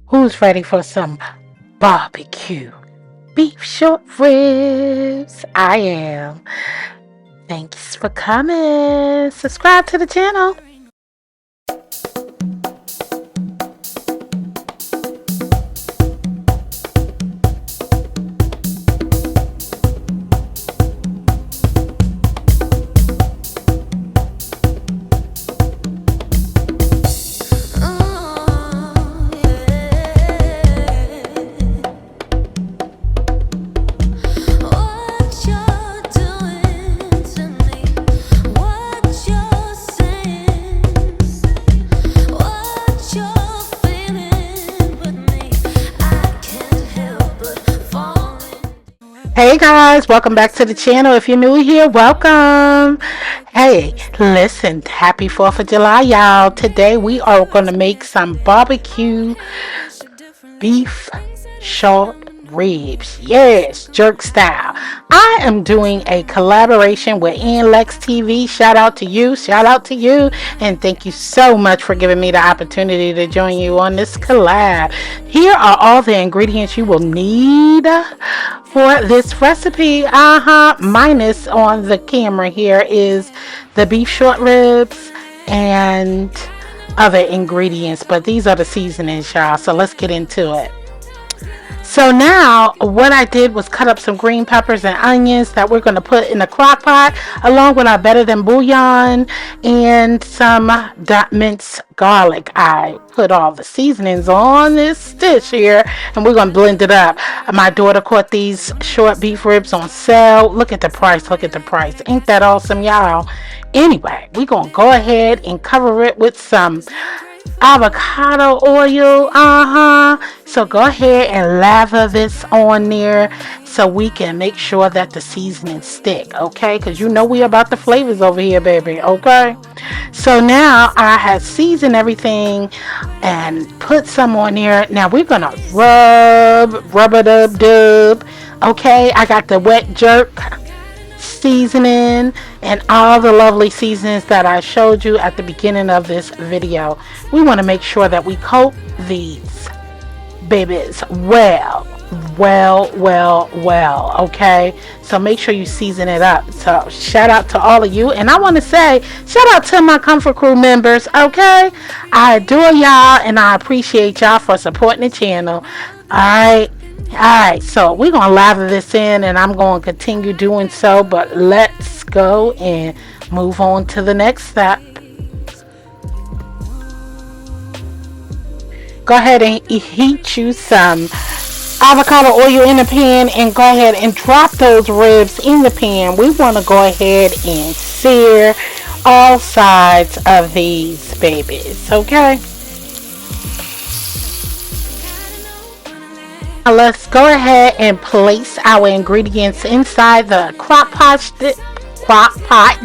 Who's ready for some barbecue beef short ribs? I am. Thanks for coming. Subscribe to the channel. Hey guys, welcome back to the channel. If you're new here, welcome. Hey, listen, happy 4th of July, y'all. Today we are going to make some barbecue beef short ribs. Yes, jerk style. I am doing a collaboration with NLEX TV. Shout out to you. Shout out to you. And thank you so much for giving me the opportunity to join you on this collab. Here are all the ingredients you will need for this recipe. Minus on the camera here is the beef short ribs and other ingredients, but these are the seasonings, y'all. So let's get into it. So now what I did was cut up some green peppers and onions that we're going to put in the crock pot, along with our better than bouillon and some minced garlic. I put all the seasonings on this dish here and we're going to blend it up. My daughter caught these short beef ribs on sale. Look at the price. Look at the price. Ain't that awesome, y'all? Anyway, we're going to go ahead and cover it with some avocado oil. So go ahead and lather this on there so we can make sure that the seasonings stick, okay? Because you know we about the flavors over here, baby, okay? So now I have seasoned everything and put some on there. Now we're gonna rub it up, dub. Okay, I got the wet jerk seasoning and all the lovely seasonings that I showed you at the beginning of this video. We want to make sure that we coat these babies well, okay? So make sure you season it up. So shout out to all of you, and I want to say shout out to my Comfort Crew members, okay? I adore y'all and I appreciate y'all for supporting the channel. Alright, so we're going to lather this in and I'm going to continue doing so, but let's go and move on to the next step. Go ahead and heat you some avocado oil in the pan and go ahead and drop those ribs in the pan. We want to go ahead and sear all sides of these babies, okay? Let's go ahead and place our ingredients inside the crock pot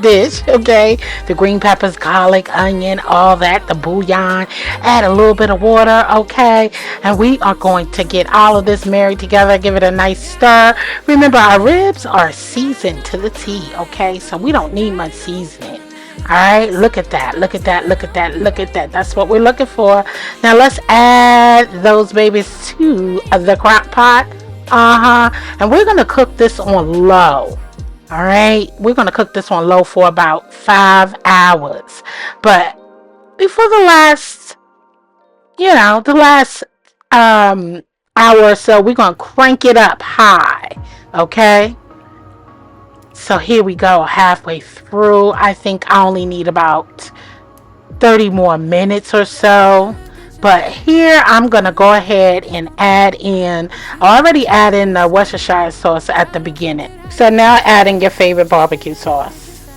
dish, okay? The green peppers, garlic, onion, all that, the bouillon. Add a little bit of water, okay? And we are going to get all of this married together, give it a nice stir. Remember, our ribs are seasoned to the T, okay? So we don't need much seasoning. Alright, look at that, look at that, look at that, look at that. That's what we're looking for. Now let's add those babies to the crock pot. And we're going to cook this on low. Alright, we're going to cook this on low for about 5 hours. But before the last hour or so, we're going to crank it up high. Okay? So here we go, halfway through. I think I only need about 30 more minutes or so. But here I'm going to go ahead and add in, I already added in the Worcestershire sauce at the beginning. So now adding your favorite barbecue sauce.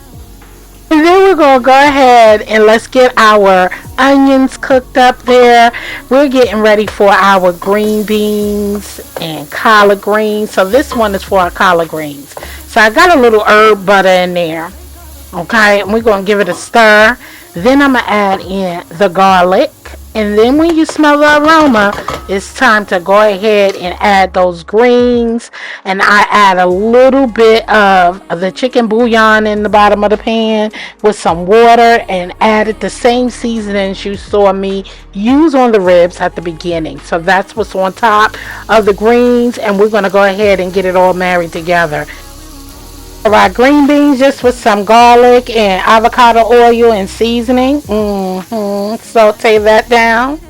And then we're going to go ahead and let's get our onions cooked up there. We're getting ready for our green beans and collard greens. So this one is for our collard greens. So I got a little herb butter in there. Okay, and we're going to give it a stir. Then I'm going to add in the garlic. And then when you smell the aroma, it's time to go ahead and add those greens. And I add a little bit of the chicken bouillon in the bottom of the pan with some water, and added the same seasonings you saw me use on the ribs at the beginning. So that's what's on top of the greens, and we're going to go ahead and get it all married together. Fried green beans just with some garlic and avocado oil and seasoning. Saute that down.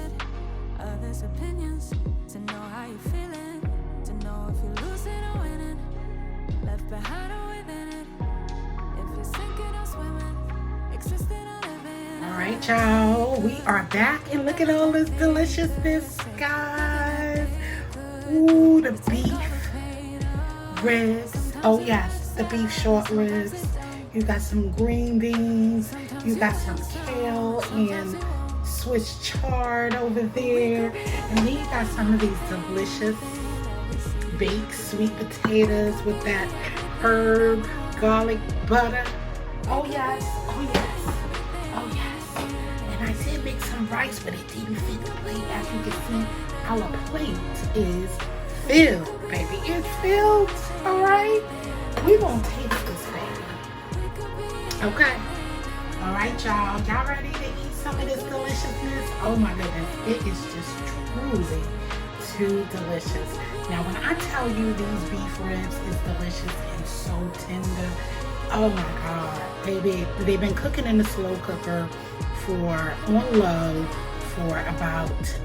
Alright, y'all. We are back, and look at all this deliciousness, guys. Ooh, the beef ribs. Oh, yes, the beef short ribs. You got some green beans. You got some kale and Swiss chard over there. And then you got some of these delicious baked sweet potatoes with that herb garlic butter. Oh, yes. Oh, yes. Oh, yes. And I did make some rice, but it didn't fit the plate. As you can see, our plate is filled, baby. It's filled, all right? We gonna taste this, baby. Okay. All right, y'all. Y'all ready to eat some of this deliciousness? Oh, my goodness. It is just truly too delicious. Now, when I tell you these beef ribs is delicious and so tender, oh my God, baby, they've been cooking in the slow cooker on low for about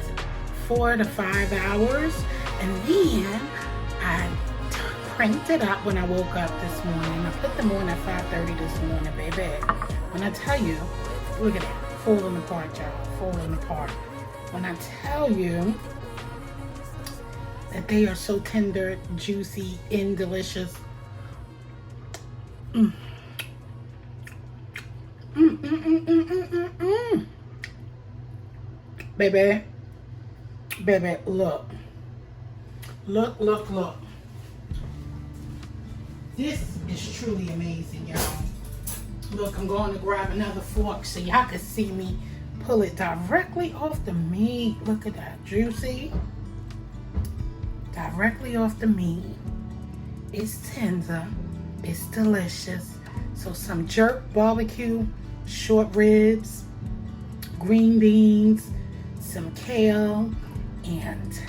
4 to 5 hours, and then I cranked it up when I woke up this morning. I put them on at 5:30 this morning, baby. When I tell you, look at that, falling apart, y'all, falling apart. When I tell you that they are so tender, juicy, and delicious. Baby, look. Look. This is truly amazing, y'all. Look, I'm going to grab another fork so y'all can see me pull it directly off the meat. Look at that, juicy. Directly off the meat. It's tender. It's delicious. So some jerk barbecue, short ribs, green beans, some kale, and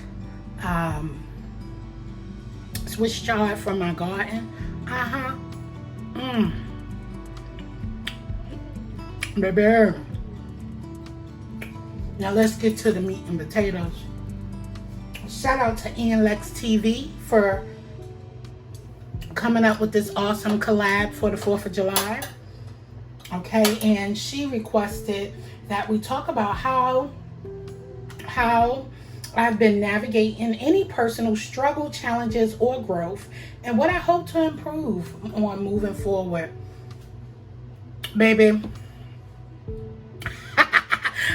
Swiss chard from my garden. Baby. Now let's get to the meat and potatoes. Shout out to Lex TV for coming up with this awesome collab for the 4th of July. Okay, and she requested that we talk about how I've been navigating any personal struggle, challenges, or growth, and what I hope to improve on moving forward. Baby,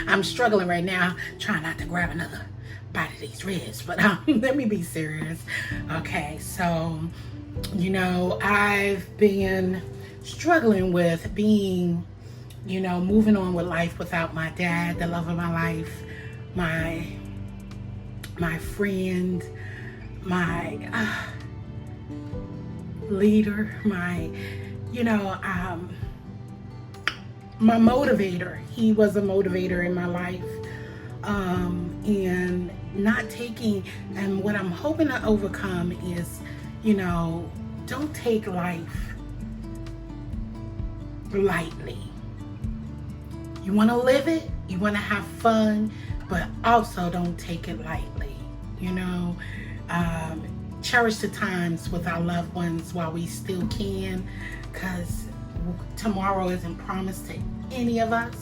I'm struggling right now, trying not to grab another bite of these ribs, but let me be serious. Okay, so, you know, I've been struggling with being, you know, moving on with life without my dad, the love of my life, my friend, my leader, my, you know, my motivator. He was a motivator in my life. And not taking, and what I'm hoping to overcome is, you know, don't take life lightly. You want to live it, you want to have fun, but also don't take it lightly. You know, cherish the times with our loved ones while we still can, because tomorrow isn't promised to any of us.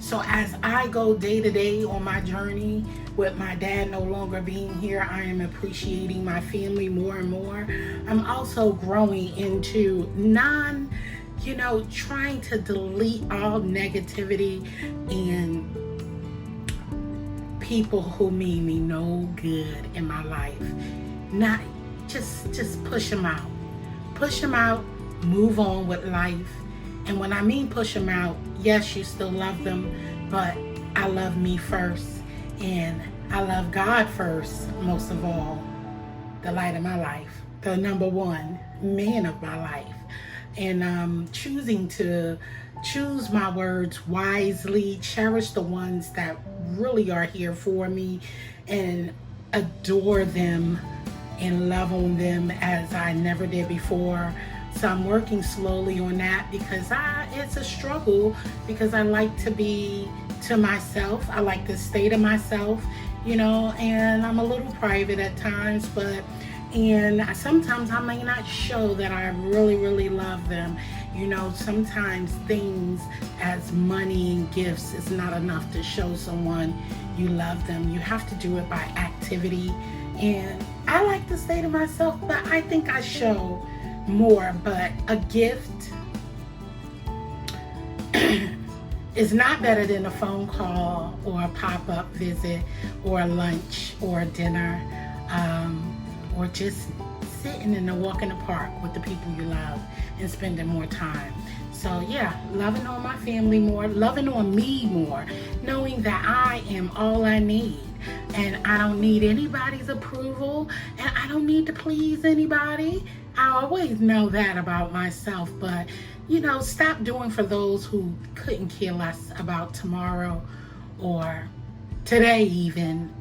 So as I go day to day on my journey with my dad no longer being here, I am appreciating my family more and more. I'm also growing into trying to delete all negativity and people who mean me no good in my life. Not just push them out. Push them out, move on with life. And when I mean push them out, yes, you still love them, but I love me first. And I love God first, most of all, the light of my life, the number one man of my life. And choosing to choose my words wisely, cherish the ones that really are here for me, and adore them and love on them as I never did before. So I'm working slowly on that because it's a struggle, because I like to be to myself. I like to stay to myself, you know, and I'm a little private at times, and sometimes I may not show that I really, really love them. You know, sometimes things as money and gifts is not enough to show someone you love them. You have to do it by activity. And I like to stay to myself, but I think I show more. But a gift is not better than a phone call or a pop-up visit or a lunch or a dinner, or just sitting in a walk in the park with the people you love and spending more time. So yeah, loving on my family more, loving on me more, knowing that I am all I need, and I don't need anybody's approval, and I don't need to please anybody. I always know that about myself, but you know, stop doing for those who couldn't care less about tomorrow or today, even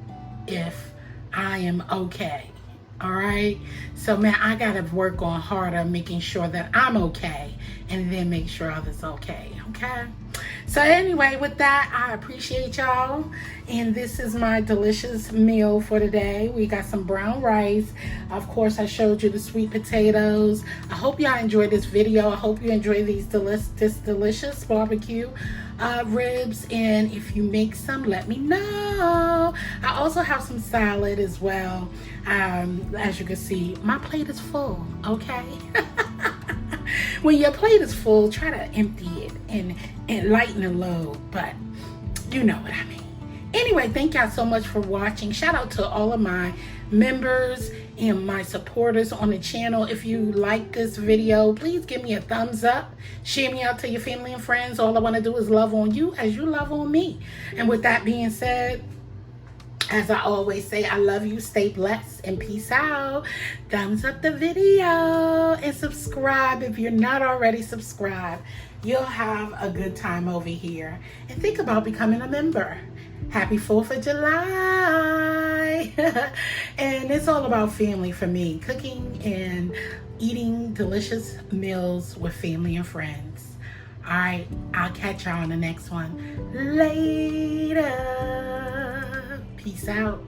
if I am okay. All right, so man, I gotta work on harder making sure that I'm okay, and then make sure others okay. So anyway, with that, I appreciate y'all, and this is my delicious meal for today. We got some brown rice. Of course, I showed you the sweet potatoes. I hope y'all enjoyed this video. I hope you enjoy this delicious barbecue ribs, and if you make some, let me know. I also have some salad as well. As you can see, my plate is full, okay? When your plate is full, try to empty it and lighten the load, but you know what I mean. Anyway, thank y'all so much for watching. Shout out to all of my members and my supporters on the channel. If you like this video, please give me a thumbs up. Share me out to your family and friends. All I want to do is love on you as you love on me. And with that being said, as I always say, I love you, stay blessed, and peace out. Thumbs up the video and subscribe if you're not already subscribed. You'll have a good time over here. And think about becoming a member. Happy 4th of July. And it's all about family for me. Cooking and eating delicious meals with family and friends. All right, I'll catch y'all on the next one. Later. Peace out.